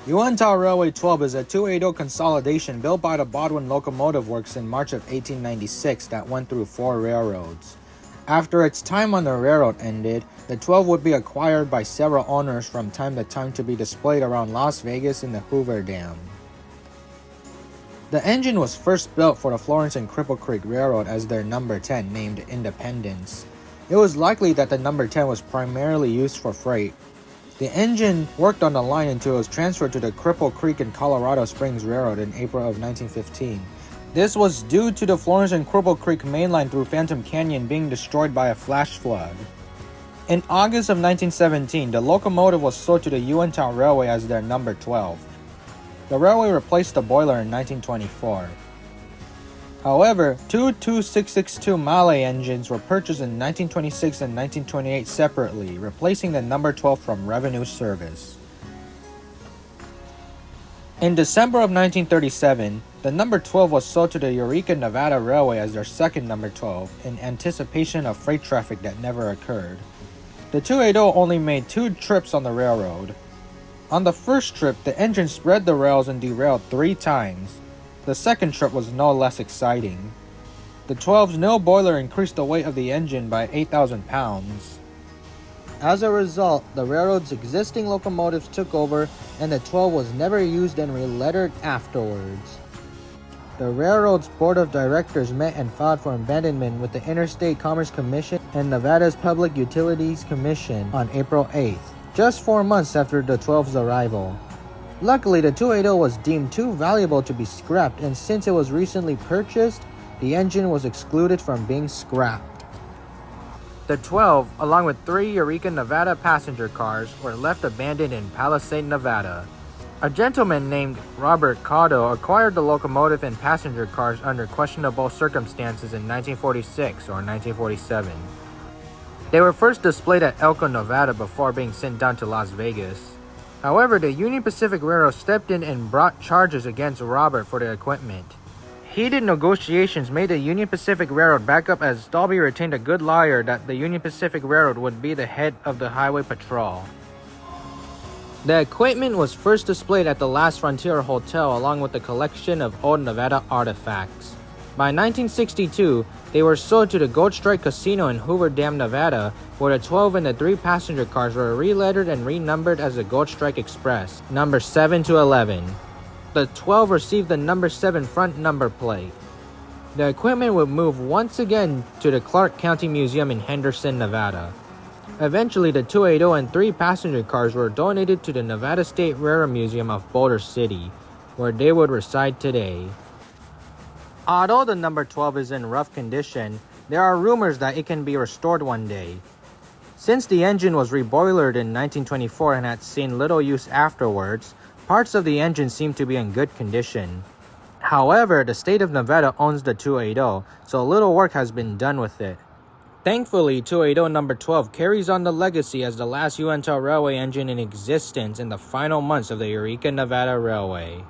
Uintah Railway 12 is a 280 consolidation built by the Baldwin Locomotive Works in March of 1896 that went through 4 railroads. After its time on the railroad ended, the 12 would be acquired by several owners from time to time to be displayed around Las Vegas in the Hoover Dam. The engine was first built for the Florence and Cripple Creek Railroad as their number 10, named Independence. It was likely that the number 10 was primarily used for freight. The engine worked on the line until it was transferred to the Cripple Creek and Colorado Springs Railroad in April of 1915. This was due to the Florence and Cripple Creek mainline through Phantom Canyon being destroyed by a flash flood. In August of 1917, the locomotive was sold to the Uintah Railway as their number 12. The railway replaced the boiler in 1924. However, two 2662 Malay engines were purchased in 1926 and 1928 separately, replacing the number 12 from revenue service. In December of 1937, the number 12 was sold to the Eureka Nevada Railway as their second number 12, in anticipation of freight traffic that never occurred. The 280 only made 2 trips on the railroad. On the first trip, the engine spread the rails and derailed 3 times. The second trip was no less exciting. The 12's no boiler increased the weight of the engine by 8,000 pounds. As a result, the railroad's existing locomotives took over, and the 12 was never used and relettered afterwards. The railroad's board of directors met and filed for abandonment with the Interstate Commerce Commission and Nevada's Public Utilities Commission on April 8th, just 4 months after the 12's arrival. Luckily, the 280 was deemed too valuable to be scrapped, and since it was recently purchased, the engine was excluded from being scrapped. The 12, along with 3 Eureka Nevada passenger cars, were left abandoned in Palisade, Nevada. A gentleman named Robert Cotto acquired the locomotive and passenger cars under questionable circumstances in 1946 or 1947. They were first displayed at Elko, Nevada before being sent down to Las Vegas. However, the Union Pacific Railroad stepped in and brought charges against Robert for the equipment. Heated negotiations made the Union Pacific Railroad back up as Dalby retained a good lawyer that the Union Pacific Railroad would be the head of the highway patrol. The equipment was first displayed at the Last Frontier Hotel along with a collection of old Nevada artifacts. By 1962, they were sold to the Gold Strike Casino in Hoover Dam, Nevada, where the 12 and the 3 passenger cars were relettered and renumbered as the Gold Strike Express, number 7 to 11. The 12 received the number 7 front number plate. The equipment would move once again to the Clark County Museum in Henderson, Nevada. Eventually, the 280 and 3 passenger cars were donated to the Nevada State Railroad Museum of Boulder City, where they would reside today. Although the number 12 is in rough condition, there are rumors that it can be restored one day. Since the engine was reboilered in 1924 and had seen little use afterwards, parts of the engine seem to be in good condition. However, the state of Nevada owns the 280, so little work has been done with it. Thankfully, 280 number 12 carries on the legacy as the last Uintah Railway engine in existence in the final months of the Eureka Nevada Railway.